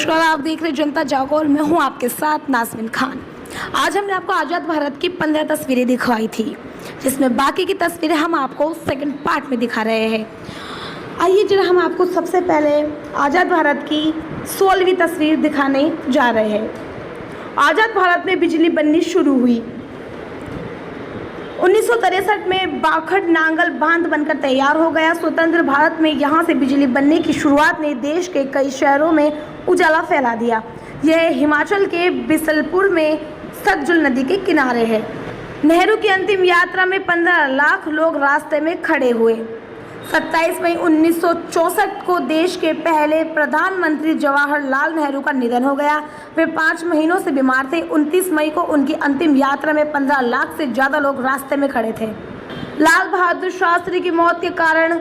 नमस्कार, आप देख रहे जनता जागो और मैं हूं आपके साथ नाज़मीन खान। आज हमने आपको आज़ाद भारत की 15 तस्वीरें दिखाई थी, जिसमें बाकी की तस्वीरें हम आपको सेकंड पार्ट में दिखा रहे हैं। आइए जरा हम आपको सबसे पहले आज़ाद भारत की 16वीं तस्वीर दिखाने जा रहे हैं। आज़ाद भारत में बिजली बननी शुरू हुई। 1963 में बाखड़ नांगल बांध बनकर तैयार हो गया। स्वतंत्र भारत में यहाँ से बिजली बनने की शुरुआत ने देश के कई शहरों में उजाला फैला दिया। यह हिमाचल के बिसलपुर में सतलुज नदी के किनारे है। नेहरू की अंतिम यात्रा में 15 लाख लोग रास्ते में खड़े हुए। 27 मई 1964 को देश के पहले प्रधानमंत्री जवाहरलाल नेहरू का निधन हो गया। वे 5 महीनों से बीमार थे। 29 मई को उनकी अंतिम यात्रा में 15 लाख से ज़्यादा लोग रास्ते में खड़े थे। लाल बहादुर शास्त्री की मौत के कारण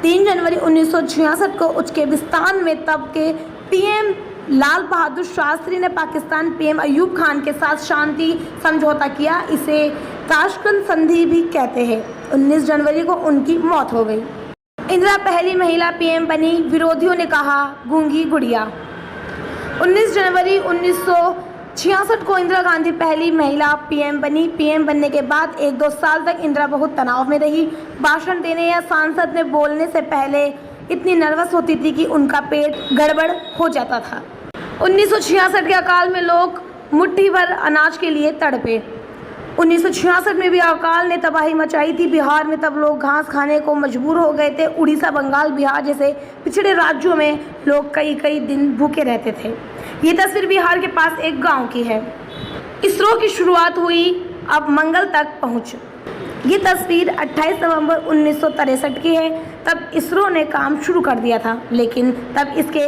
3 जनवरी 1966 को उज्बेकिस्तान में तब के पीएम लाल बहादुर शास्त्री ने पाकिस्तान पीएम अयूब खान के साथ शांति समझौता किया। इसे ताशकंद संधि भी कहते हैं। 19 जनवरी को उनकी मौत हो गई। इंदिरा पहली महिला पीएम बनी। विरोधियों ने कहा गूंगी गुड़िया। 19 जनवरी 1966 को इंदिरा गांधी पहली महिला पीएम बनी। पीएम बनने के बाद 1-2 साल तक इंदिरा बहुत तनाव में रही। भाषण देने या सांसद में बोलने से पहले इतनी नर्वस होती थी कि उनका पेट गड़बड़ हो जाता था। 1966 के अकाल में लोग मुट्ठी भर अनाज के लिए तड़पे। 1966 में भी अकाल ने तबाही मचाई थी। बिहार में तब लोग घास खाने को मजबूर हो गए थे। उड़ीसा, बंगाल, बिहार जैसे पिछड़े राज्यों में लोग कई दिन भूखे रहते थे। ये तस्वीर बिहार के पास एक गांव की है। इसरो की शुरुआत हुई, अब मंगल तक पहुंच। ये तस्वीर 28 नवंबर 1963 की है। तब इसरो ने काम शुरू कर दिया था, लेकिन तब इसके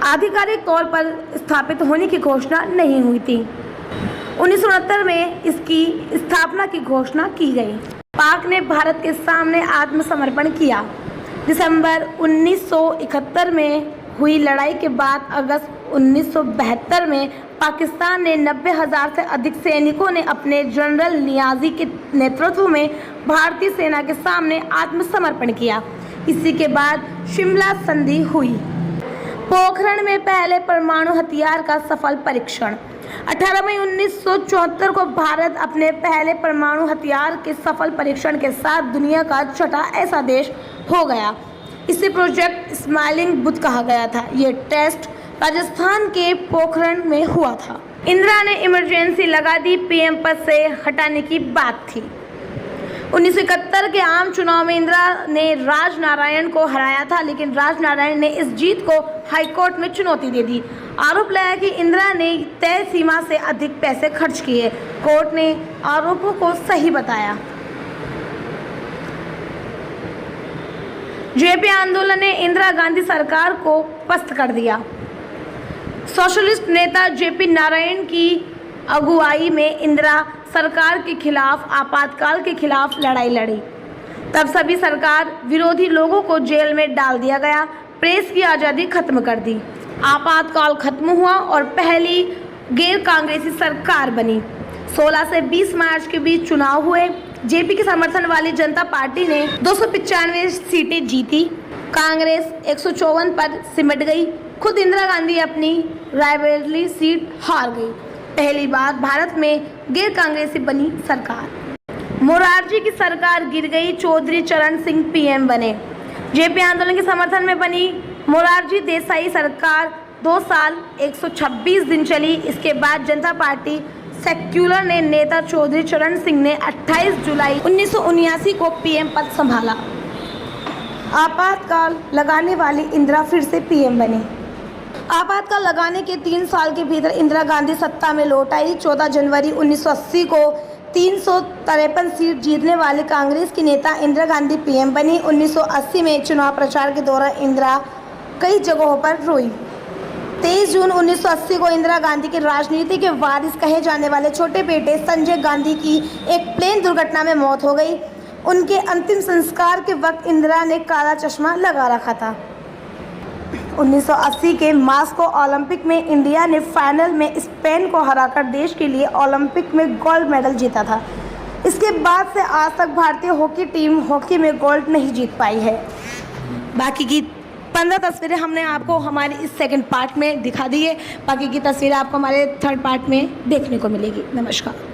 आधिकारिक तौर पर स्थापित होने की घोषणा नहीं हुई थी। 1969 में इसकी स्थापना की घोषणा की गई। पाक ने भारत के सामने आत्मसमर्पण किया। दिसंबर 1971 में हुई लड़ाई के बाद अगस्त 1972 में पाकिस्तान ने 90,000 से अधिक सैनिकों ने अपने जनरल नियाजी के नेतृत्व में भारतीय सेना के सामने आत्मसमर्पण किया। इसी के बाद शिमला संधि हुई। पोखरण में पहले परमाणु हथियार का सफल परीक्षण। 18 मई 1974 को भारत अपने पहले परमाणु हथियार के सफल परीक्षण के साथ दुनिया का छठा ऐसा देश हो गया। इसे प्रोजेक्ट स्माइलिंग बुद्ध कहा गया था। ये टेस्ट राजस्थान के पोखरण में हुआ था। इंदिरा ने इमरजेंसी लगा दी। पीएम पद से हटाने की बात थी। 1971 के आम चुनाव में इंदिरा ने राजनारायण को हराया था, लेकिन राजनारायण ने इस जीत को हाईकोर्ट में चुनौती दे दी। आरोप लगाया कि इंदिरा ने तय सीमा से अधिक पैसे खर्च किए। कोर्ट ने आरोपों को सही बताया। जेपी आंदोलन ने इंदिरा गांधी सरकार को पस्त कर दिया। सोशलिस्ट नेता जेपी नारायण की अगुवाई में इंदिरा सरकार के खिलाफ आपातकाल के खिलाफ लड़ाई लड़ी। तब सभी सरकार विरोधी लोगों को जेल में डाल दिया गया। प्रेस की आज़ादी खत्म कर दी। आपातकाल खत्म हुआ और पहली गैर कांग्रेसी सरकार बनी। 16 से 20 मार्च के बीच चुनाव हुए। जेपी के समर्थन वाली जनता पार्टी ने 295 सीटें जीती। कांग्रेस 154 पर सिमट गई। खुद इंदिरा गांधी अपनी रायबरेली सीट हार गई। पहली बार भारत में गैर कांग्रेसी बनी सरकार। मोरारजी की सरकार गिर गई। चौधरी चरण सिंह पीएम बने। जेपी आंदोलन के समर्थन में बनी मोरारजी देसाई सरकार 2 साल 126 दिन चली। इसके बाद जनता पार्टी सेक्युलर ने नेता चौधरी चरण सिंह ने 28 जुलाई 1979 को पीएम पद संभाला। आपातकाल लगाने वाली इंदिरा फिर से पीएम बनी। आपातकाल लगाने के 3 साल के भीतर इंदिरा गांधी सत्ता में लौट आई। 14 जनवरी 1980 को 353 सीट जीतने वाली कांग्रेस की नेता इंदिरा गांधी पीएम बनी। 1980 में चुनाव प्रचार के दौरान इंदिरा कई जगहों पर रोई। 23 जून 1980 को इंदिरा गांधी के राजनीति के वारिस कहे जाने वाले छोटे बेटे संजय गांधी की एक प्लेन दुर्घटना में मौत हो गई। उनके अंतिम संस्कार के वक्त इंदिरा ने काला चश्मा लगा रखा था। 1980 के मास्को ओलंपिक में इंडिया ने फाइनल में स्पेन को हराकर देश के लिए ओलंपिक में गोल्ड मेडल जीता था। इसके बाद से आज तक भारतीय हॉकी टीम हॉकी में गोल्ड नहीं जीत पाई है। बाकी की 15 तस्वीरें हमने आपको हमारे इस सेकंड पार्ट में दिखा दी है, बाकी की तस्वीरें आपको हमारे थर्ड पार्ट में देखने को मिलेगी। नमस्कार।